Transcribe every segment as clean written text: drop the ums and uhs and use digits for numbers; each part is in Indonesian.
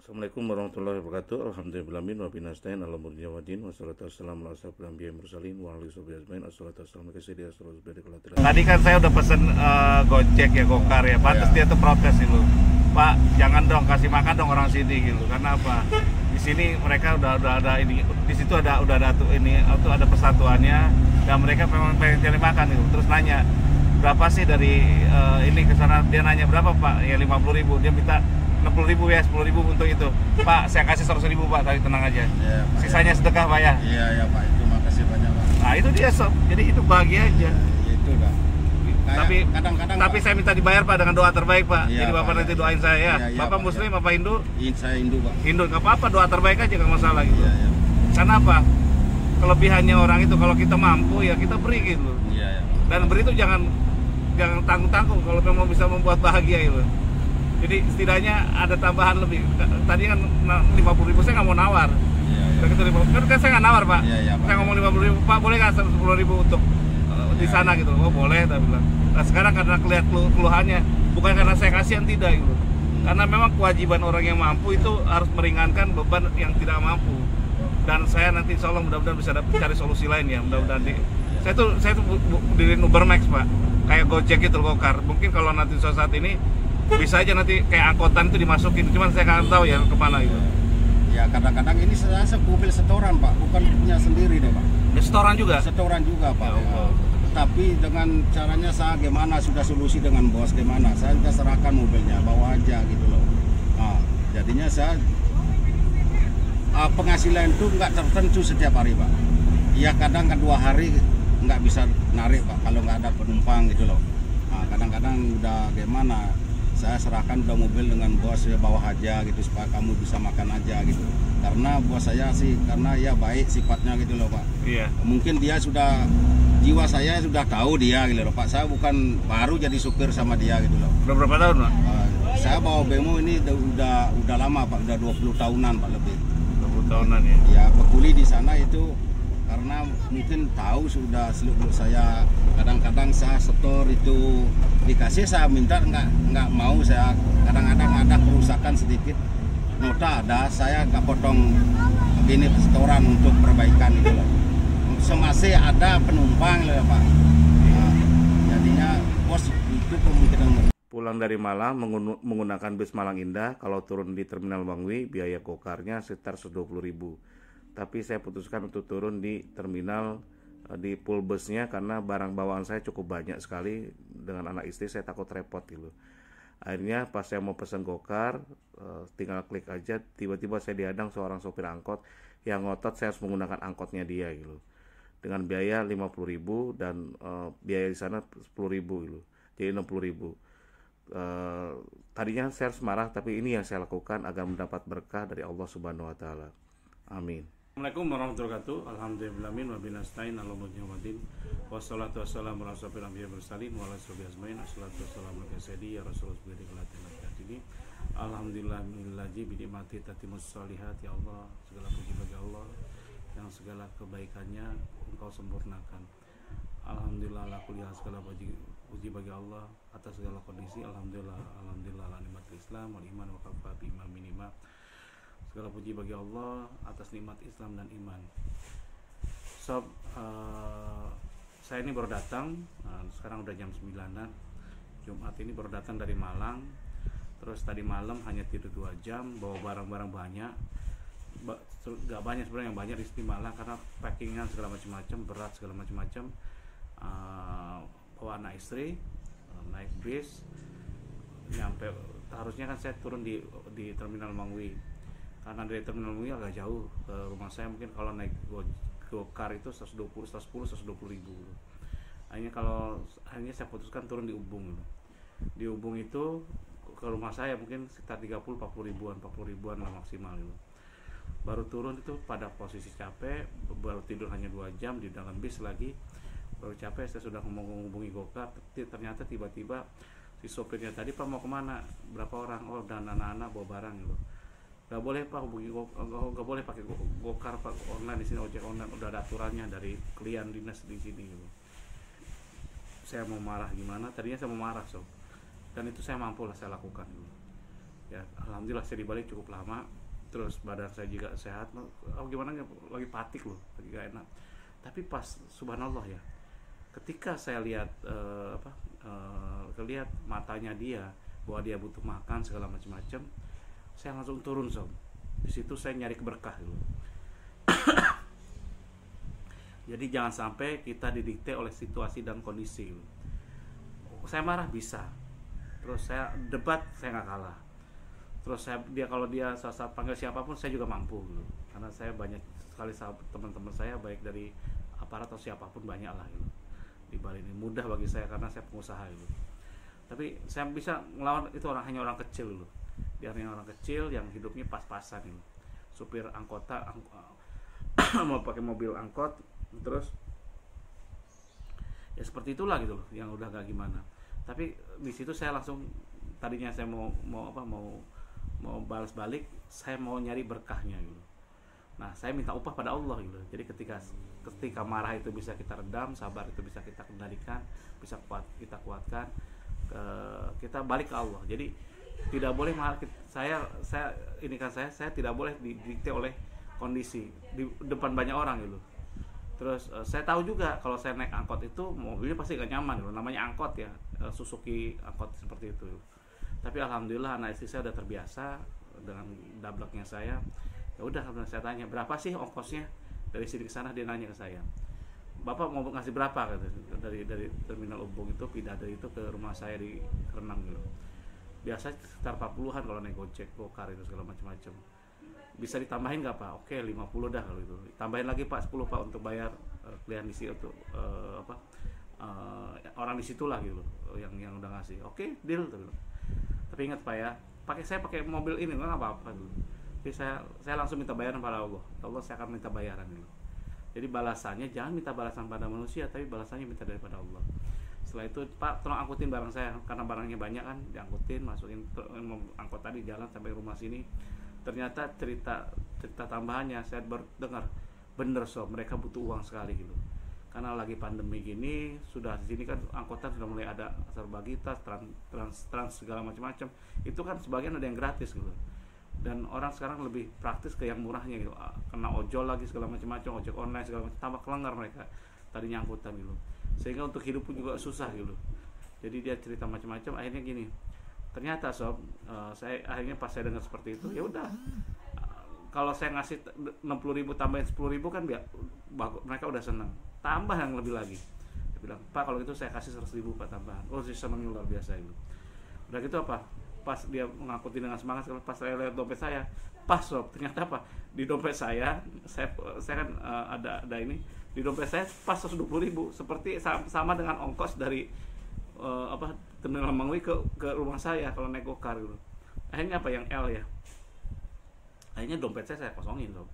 Assalamualaikum warahmatullahi wabarakatuh. Alhamdulillahirabbil alamin wa binastain ala murni wadin wassalatu wassalamu ala asyrofil anbiya'i mursalin wa ala alihi ajmain. Assalatu wassalamu ala sayyidina rasulillah. Tadi kan saya udah pesen Gojek ya, Gokar ya. Pantes dia tuh protes itu. Pak, jangan dong kasih makan dong orang sini gitu. Karena apa? Di sini mereka udah ada ini, di situ udah ada tuh ini, tuh ada persatuannya dan mereka memang pengen cari makan gitu. Terus nanya, berapa sih dari ini ke sana? Dia nanya berapa, Pak? Ya 50.000. Dia minta 60.000 ya, 10.000 untuk itu. Pak, saya kasih 100.000 Pak, tadi tenang aja. Ya, Pak, sisanya ya. Sedekah Pak ya. Iya ya Pak, itu makasih banyak Pak. Nah itu dia sob, jadi itu bahagia aja. Ya, itu dah. Tapi kadang-kadang tapi Pak, saya minta dibayar Pak dengan doa terbaik Pak. Iya, jadi Bapak Pak, nanti ya, doain saya ya. Iya, iya, Bapak Pak, Muslim ya. apa Hindu? Saya Hindu Pak. Hindu, nggak apa-apa, doa terbaik aja nggak masalah gitu. Iya, iya. Karena apa? Kelebihannya orang itu kalau kita mampu ya kita beri gitu. Iya, iya. Dan beri itu jangan tanggung-tanggung kalau memang bisa membuat bahagia itu. Jadi setidaknya ada tambahan lebih. Tadi kan 50.000 saya nggak mau nawar. Iya, iya. Begitu kan saya nggak nawar Pak. Iya, iya, Pak. Saya ngomong 50.000, Pak boleh nggak 10.000 untuk di sana gitu. Oh boleh, saya bilang. Nah sekarang karena kelihatan keluhannya, bukan karena saya kasihan tidak gitu. Karena memang kewajiban orang yang mampu itu harus meringankan beban yang tidak mampu. Dan saya nanti insya Allah mudah-mudahan bisa cari solusi lain ya. Mudah-mudahan saya tuh diriin Ubermax Pak, kayak Gojek gitu, Gokar. Mungkin kalau nanti suatu saat ini bisa aja nanti kayak angkotan itu dimasukin, cuman saya nggak tahu ya kemana gitu. Ya kadang-kadang ini saya mobil setoran Pak, bukan punya sendiri deh Pak. Setoran juga? Setoran juga Pak. Ya, tapi dengan caranya saya gimana, sudah solusi dengan bos gimana, saya sudah serahkan mobilnya, bawa aja gitu loh. Nah, jadinya saya penghasilan itu nggak tertentu setiap hari Pak. Ya kadang kan 2 hari nggak bisa narik Pak kalau nggak ada penumpang gitu loh. Nah, kadang-kadang udah gimana, saya serahkan udah mobil dengan bos, ya bawa aja gitu supaya kamu bisa makan aja gitu. Karena bos saya sih, karena ya baik sifatnya gitu loh Pak. Iya. Mungkin dia sudah, jiwa saya sudah tahu dia gitu loh Pak. Saya bukan baru jadi supir sama dia gitu loh. Udah berapa tahun Pak? Saya bawa bemo ini udah lama Pak, udah 20 tahunan Pak lebih. 20 tahunan ya? Ya berkuli di sana itu karena mungkin tahu sudah seluruh saya. Kadang-kadang saya setor itu dikasih, saya minta nggak mau. Saya kadang-kadang ada kerusakan sedikit, nota ada, saya nggak potong begini setoran untuk perbaikan itu loh. Semasih ada penumpang loh Pak. Nah, jadinya bos itu kemungkinan. Pulang dari Malang menggunakan bus Malang Indah, kalau turun di Terminal Bangui biaya gokarnya sekitar 120.000. Tapi saya putuskan untuk turun di terminal di pool busnya karena barang bawaan saya cukup banyak sekali, dengan anak istri saya takut repot gitu. Akhirnya pas saya mau pesan gokar, tinggal klik aja, tiba-tiba saya dihadang seorang sopir angkot yang ngotot saya harus menggunakan angkotnya dia gitu. Dengan biaya 50.000 dan biaya di sana 10.000 gitu. Jadi 60.000. Tadinya saya harus marah, tapi ini yang saya lakukan agar mendapat berkah dari Allah Subhanahu wa taala. Amin. Assalamualaikum warahmatullahi wabarakatuh. Alhamdulillahirabbil alamin wa binastain ala murni wadin. Wassalatu wassalamu ala asyrofil anbiya'i mursalin wa ala sahbihi ajmain. Assalatu wassalamu ala sayyidi ya rasulullah ini. Alhamdulillahillazi bi ni'mati tatimmus shalihat. Ya Allah, segala puji bagi Allah yang segala kebaikannya Engkau sempurnakan. Alhamdulillah ala kulli hal, segala puji bagi Allah atas segala kondisi. Alhamdulillah ala nikmatil Islam wal iman wa kafa bi iman minima. Segala puji bagi Allah atas nikmat Islam dan iman. Sob, saya ini baru datang, sekarang udah jam 9-an. Jumat ini baru datang dari Malang. Terus tadi malam hanya tidur 2 jam, bawa barang-barang banyak. Gak banyak sebenarnya, yang banyak di sini Malang karena packingan segala macam-macam, berat segala macam-macam. Bawa anak istri, naik bis, nyampe, harusnya kan saya turun di Terminal Bangui. Karena dari Terminal Bangui agak jauh ke rumah saya, mungkin kalau naik gokar itu 120, 120.000. Akhirnya saya putuskan turun di Ubung. Di Ubung itu ke rumah saya mungkin sekitar 30-40 ribuan lah maksimal gitu. Baru turun itu pada posisi capek, baru tidur hanya 2 jam di dalam bis lagi. Baru capek, saya sudah menghubungi gokar, ternyata tiba-tiba si sopirnya tadi, Pak mau kemana? Berapa orang? Oh, dan anak-anak bawa barang gitu. Gak boleh Pak hubungi gak boleh pakai gokar Pak, online di sini, ojek online udah ada aturannya dari klien dinas di sini gitu. Saya mau marah gimana? Tadinya saya mau marah dan itu saya mampu lah saya lakukan gitu. Ya alhamdulillah saya di Bali cukup lama, terus badan saya juga sehat. Gimana lagi patik loh, lagi gak enak. Tapi pas subhanallah ya, ketika saya lihat lihat matanya dia bahwa dia butuh makan segala macam-macam, saya langsung turun sob. Di situ saya nyari berkah dulu. Jadi jangan sampai kita didikte oleh situasi dan kondisi. Saya marah bisa, terus saya debat saya nggak kalah. Terus kalau dia saat panggil siapapun saya juga mampu gitu. Karena saya banyak sekali teman-teman saya baik dari aparat atau siapapun banyak lah gitu. Di Bali ini mudah bagi saya karena saya pengusaha gitu. Tapi saya bisa melawan itu hanya orang kecil loh. Dia hanya orang kecil yang hidupnya pas-pasan gitu. Supir angkota mau pakai mobil angkot, terus ya seperti itulah gitu loh, yang udah gak gimana. Tapi di situ saya langsung, tadinya saya mau balas balik, saya mau nyari berkahnya gitu. Nah saya minta upah pada Allah gitu. Jadi ketika marah itu bisa kita redam, sabar itu bisa kita kendalikan, bisa kita kuatkan, kita balik ke Allah. Jadi tidak boleh saya tidak boleh didikte oleh kondisi di depan banyak orang gitu. Terus saya tahu juga kalau saya naik angkot itu mobilnya pasti gak nyaman gitu. Namanya angkot ya, Suzuki angkot seperti itu. Tapi alhamdulillah anak istri saya udah terbiasa dengan dableknya saya. Ya udah, saya tanya berapa sih ongkosnya dari sini ke sana, dia nanya ke saya, Bapak mau ngasih berapa gitu, dari terminal Ubung itu pindah dari itu ke rumah saya di Renang gitu. Biasa sekitar 40-an kalau naik Gojek, Gokar itu segala macam-macam. Bisa ditambahin nggak Pak? Oke 50 dah kalau itu. Tambahin lagi Pak 10 Pak untuk bayar klien di situ untuk orang di situ lah gitu yang udah ngasih. Oke, deal tuh. Tapi ingat Pak ya, saya pakai mobil ini nggak apa-apa dulu. Jadi saya langsung minta bayaran pada Allah. Allah saya akan minta bayaran dulu. Jadi balasannya jangan minta balasan pada manusia, tapi balasannya minta daripada Allah. Setelah itu Pak tolong angkutin barang saya karena barangnya banyak kan, diangkutin, masukin angkot tadi jalan sampai rumah sini. Ternyata cerita tambahannya saya baru dengar bener sob, mereka butuh uang sekali gitu. Karena lagi pandemi gini, sudah di sini kan angkutan sudah mulai ada serbagi tas, trans segala macam-macam. Itu kan sebagian ada yang gratis gitu. Dan orang sekarang lebih praktis ke yang murahnya gitu. Kena ojol lagi segala macam-macam, ojek online segala macam, tambah kelenggar mereka tadinya angkutan gitu. Sehingga untuk hidup pun juga susah gitu. Jadi dia cerita macam-macam, akhirnya gini. Ternyata sob, saya akhirnya pas saya dengar seperti itu, ya udah. Kalau saya ngasih 60.000 tambahin 10.000 kan mereka udah senang. Tambah yang lebih lagi. Dia bilang, Pak kalau gitu saya kasih 100.000 Pak tambahan. Oh sih senang luar biasa itu. Udah gitu apa? Pas dia mengangkutin dengan semangat, pas saya lihat dompet saya, pas sob, ternyata apa? Di dompet saya kan ada ini, di dompet saya pas 120.000, seperti sama dengan ongkos dari terminal Mangwi ke rumah saya kalau naik gokar gitu. Akhirnya apa yang L ya? Akhirnya dompet saya kosongin sob.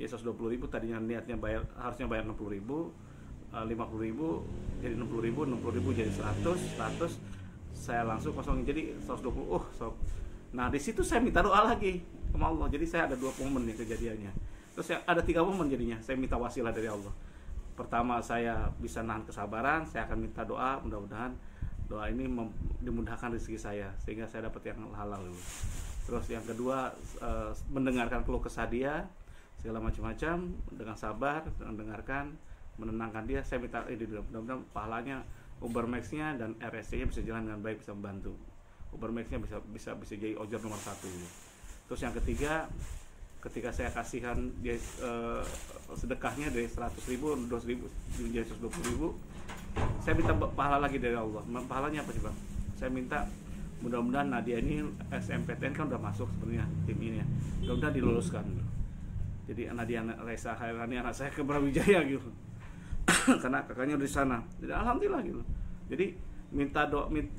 Dia 120.000 tadinya niatnya harusnya bayar 60.000, 50.000 jadi 60.000 jadi 100 saya langsung kosongin jadi 120. Sob. Nah di situ saya minta doa lagi sama Allah. Jadi saya ada 2 momen nih kejadiannya. Terus ada 3 momen jadinya. Saya minta wasilah dari Allah. Pertama saya bisa nahan kesabaran, saya akan minta doa, mudah-mudahan doa ini dimudahkan rezeki saya sehingga saya dapat yang halal dulu. Terus yang kedua mendengarkan keluh kesah dia segala macam-macam dengan sabar, mendengarkan, menenangkan dia. Saya minta mudah-mudahan pahalanya Ubermax-nya dan RSC-nya bisa jalan dengan baik, bisa membantu. Ubermax-nya bisa jadi ojol nomor 1 gitu. Terus yang ketiga, ketika saya kasihkan dia sedekahnya dari 100.000, 200.000 menjadi 120.000, saya minta pahala lagi dari Allah. Pahalanya apa sih Bang? Saya minta mudah-mudahan Nadia ini SMPTN kan udah masuk sebenarnya tim ini ya. Mudah-mudahan diluluskan gitu. Jadi Nadia Raisa Khairani anak saya ke Brawijaya gitu. Karena kakaknya di sana. Jadi alhamdulillah gitu. Jadi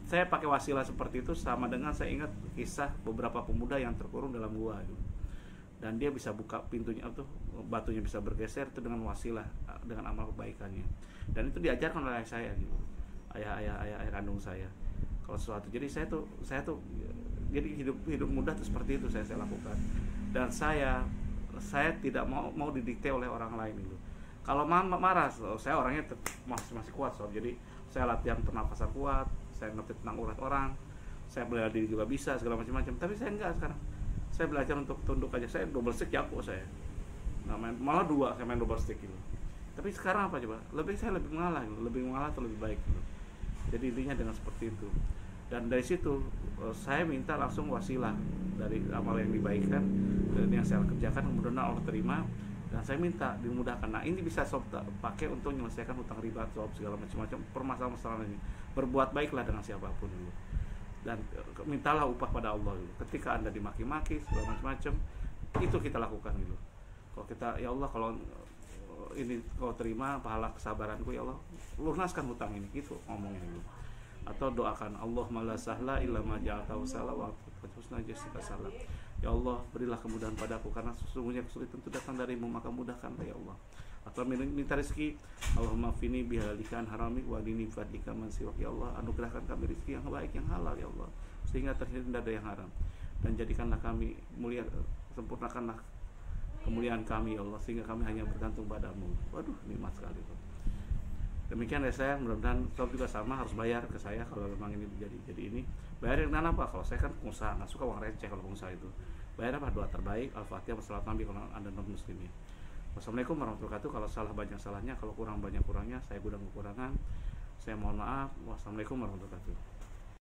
saya pakai wasilah seperti itu sama dengan saya ingat kisah beberapa pemuda yang terkurung dalam gua gitu. Dan dia bisa buka pintunya tuh, batunya bisa bergeser itu dengan wasilah, dengan amal kebaikannya. Dan itu diajarkan oleh saya gitu. Ayah kandung saya. Kalau sesuatu. Jadi saya tuh jadi hidup mudah tuh seperti itu saya lakukan. Dan saya tidak mau didikte oleh orang lain gitu. Kalau marah, saya orangnya masih kuat sob. Jadi saya latihan pernapasan kuat, saya ngerti tentang urat orang, saya bela diri juga bisa, segala macam-macam. Tapi saya enggak sekarang. Saya belajar untuk tunduk aja. Saya double stick jago saya. Nah, malah 2 saya main double stick gitu. Tapi sekarang apa coba? Saya lebih mengalah gitu. Lebih mengalah atau lebih baik gitu. Jadi intinya dengan seperti itu. Dan dari situ saya minta langsung wasilah dari amal yang dibaikkan dan yang saya kerjakan, kemudian Allah terima, dan saya minta dimudahkan. Nah, ini bisa sob pakai untuk menyelesaikan hutang riba, sob, segala macam-macam permasalahan ini. Berbuat baiklah dengan siapapun dulu. Dan mintalah upah pada Allah dulu. Ketika Anda dimaki-maki segala macam-macam, itu kita lakukan dulu. Kalau kita, ya Allah, kalau ini kau terima pahala kesabaranku, ya Allah, lunaskan hutang ini, gitu ngomongnya dulu. Atau doakan, Allahumma la sahla illa ma ja'altahu sahla wa husna jasika salam. Ya Allah, berilah kemudahan padaku karena sesungguhnya kesulitan itu datang darimu, maka mudahkanlah ya Allah. Atau minta rezeki, Allahumma fini bihalikan haramik wa dini fadlika man siwak, ya Allah, anugerahkan kami rezeki yang baik, yang halal ya Allah, sehingga terhindar dari yang haram, dan jadikanlah kami mulia, sempurnakanlah kemuliaan kami ya Allah, sehingga kami hanya bergantung padamu. Waduh, nikmat sekali tuh. Demikian ya saya, mudah-mudahan sob juga sama harus bayar ke saya kalau memang ini jadi ini. Bayar dengan apa? Kalau saya kan pengusaha, nggak suka uang receh kalau pengusaha itu. Bayar apa? Doa terbaik, Al-Fatihah, wassalam Nabi kalau Anda non muslimin. Wassalamualaikum warahmatullahi wabarakatuh. Kalau salah banyak salahnya, kalau kurang banyak kurangnya, saya gudang kekurangan. Saya mohon maaf. Wassalamualaikum warahmatullahi wabarakatuh.